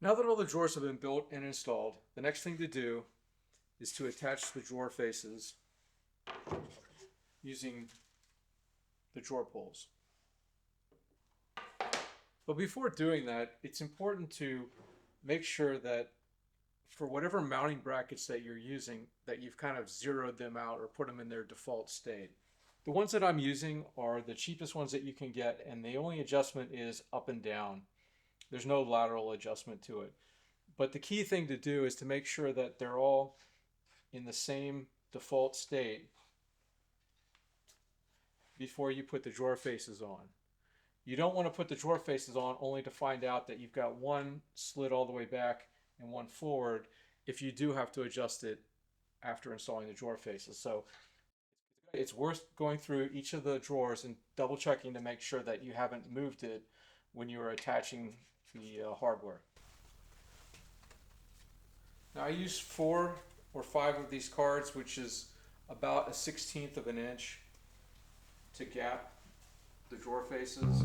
Now that all the drawers have been built and installed, the next thing to do is to attach the drawer faces using the drawer pulls. But before doing that, it's important to make sure that for whatever mounting brackets that you're using, that you've kind of zeroed them out or put them in their default state. The ones that I'm using are the cheapest ones that you can get, and the only adjustment is up and down. There's no lateral adjustment to it. But the key thing to do is to make sure that they're all in the same default state before you put the drawer faces on. You don't want to put the drawer faces on only to find out that you've got one slid all the way back and one forward if you do have to adjust it after installing the drawer faces. So it's worth going through each of the drawers and double checking to make sure that you haven't moved it when you are attaching the hardware. Now I use 4 or 5 of these cards, which is about a 1/16 of an inch to gap the drawer faces.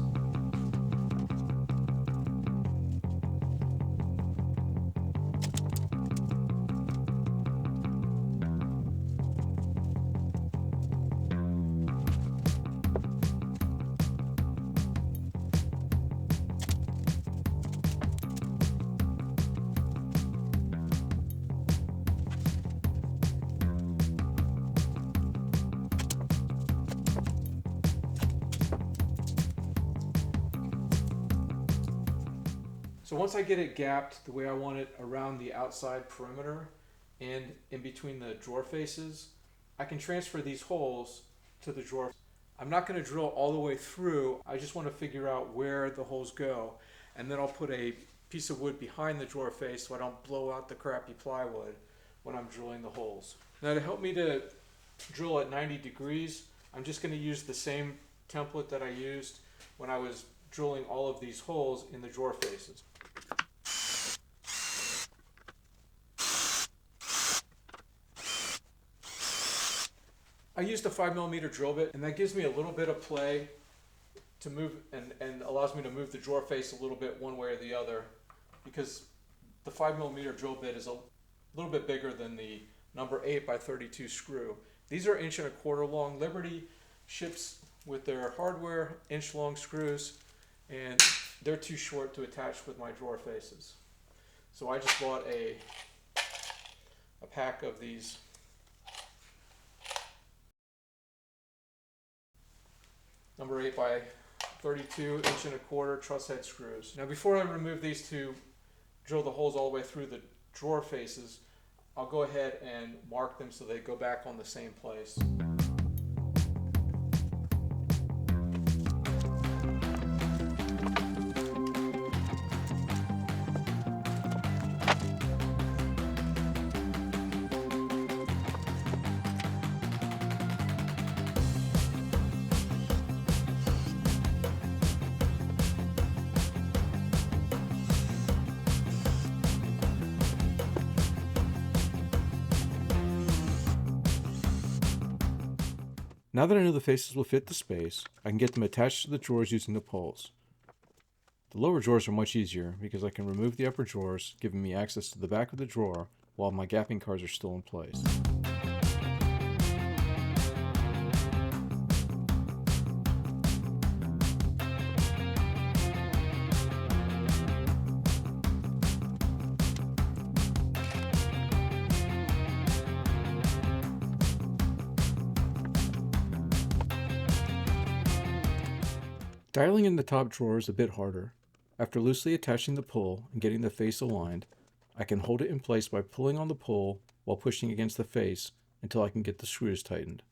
So once I get it gapped the way I want it around the outside perimeter and in between the drawer faces, I can transfer these holes to the drawer. I'm not going to drill all the way through. I just want to figure out where the holes go, and then I'll put a piece of wood behind the drawer face so I don't blow out the crappy plywood when I'm drilling the holes. Now to help me to drill at 90 degrees, I'm just going to use the same template that I used when I was drilling all of these holes in the drawer faces. I used a 5mm drill bit, and that gives me a little bit of play to move and allows me to move the drawer face a little bit one way or the other, because the 5mm drill bit is a little bit bigger than the number 8x32 screw. These are 1.25" long. Liberty ships with their hardware inch-long screws, and they're too short to attach with my drawer faces. So I just bought a pack of these number 8x32 1.25" truss head screws. Now before I remove these to drill the holes all the way through the drawer faces, I'll go ahead and mark them so they go back on the same place. Now that I know the faces will fit the space, I can get them attached to the drawers using the poles. The lower drawers are much easier because I can remove the upper drawers, giving me access to the back of the drawer while my gapping cards are still in place. Dialing in the top drawer is a bit harder. After loosely attaching the pull and getting the face aligned, I can hold it in place by pulling on the pull while pushing against the face until I can get the screws tightened.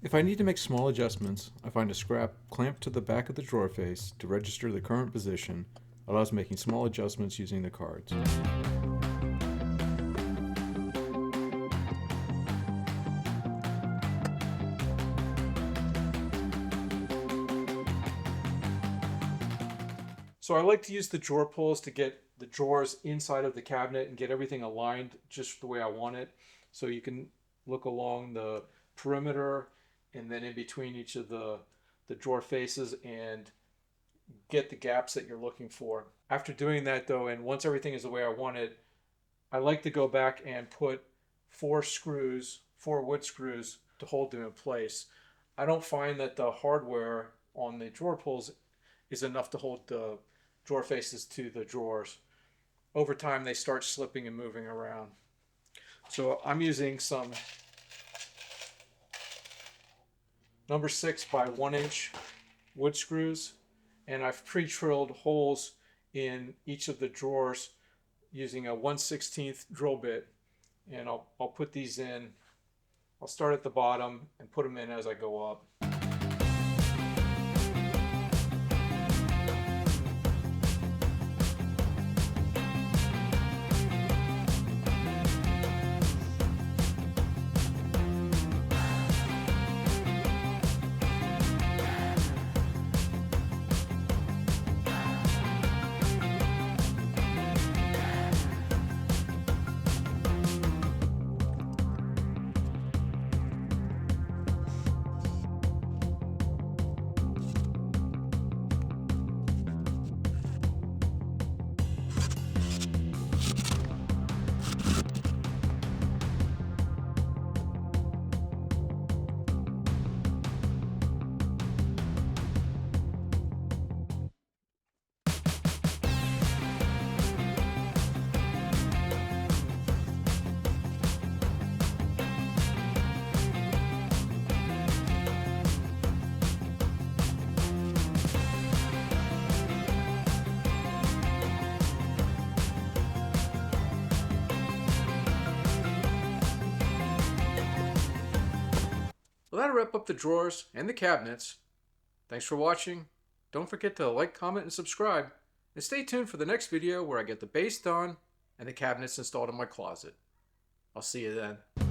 If I need to make small adjustments, I find a scrap clamped to the back of the drawer face to register the current position, allows making small adjustments using the cards. So I like to use the drawer pulls to get the drawers inside of the cabinet and get everything aligned just the way I want it. So you can look along the perimeter and then in between each of the drawer faces and get the gaps that you're looking for. After doing that though, and once everything is the way I want it, I like to go back and put 4 wood screws to hold them in place. I don't find that the hardware on the drawer pulls is enough to hold the drawer faces to the drawers. Over time, they start slipping and moving around. So I'm using some number 6 by 1 inch wood screws, and I've pre-drilled holes in each of the drawers using a 1/16 drill bit, and I'll put these in. I'll start at the bottom and put them in as I go up. Well, that'll wrap up the drawers and the cabinets. Thanks for watching. Don't forget to like, comment, and subscribe. And stay tuned for the next video where I get the base done and the cabinets installed in my closet. I'll see you then.